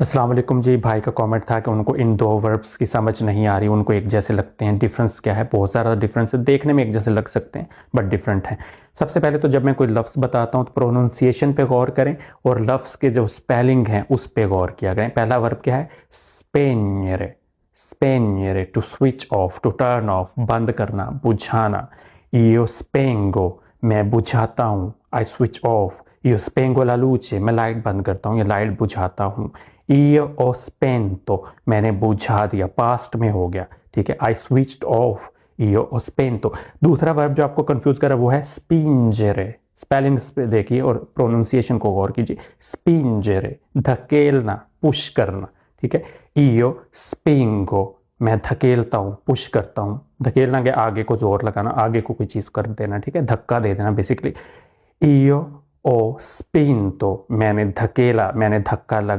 अस्सलाम वालेकुम जी। भाई का कमेंट था कि उनको इन दो वर्ब्स की समझ नहीं आ रही, उनको एक जैसे लगते हैं। डिफरेंस क्या है? बहुत ज़्यादा डिफरेंस है, देखने में एक जैसे लग सकते हैं बट डिफरेंट हैं। सबसे पहले तो जब मैं कोई लफ्ज़ बताता हूँ तो प्रोनाउंसिएशन पे गौर करें और लफ्ज़ के जो स्पेलिंग हैं उस पे गौर किया करें। पहला वर्ब क्या है? स्पेनियरे। स्पेनियरे, to switch off, to turn off, बंद करना, बुझाना। io spengo, मैं बुझाता हूँ। I switch off. io spengo la luce, मैं लाइट बंद करता हूँ या लाइट बुझाता हूँ। io ho spento, मैंने बुझा दिया, पास्ट में हो गया। ठीक है, I switched off. io ho spento। दूसरा वर्ब जो आपको कंफ्यूज कर रहा है वो है spingere। स्पेलिंग पे देखिए और प्रोनाउंसिएशन को गौर कीजिए। spingere, धकेलना, पुश करना। ठीक है, io spingo, मैं धकेलता हूँ, पुश करता हूँ। धकेलना के आगे को जोर लगाना, आगे को कोई चीज कर देना। ठीक है, धक्का दे देना बेसिकली। io ho spinto, मैंने धकेला, मैंने धक्का लगा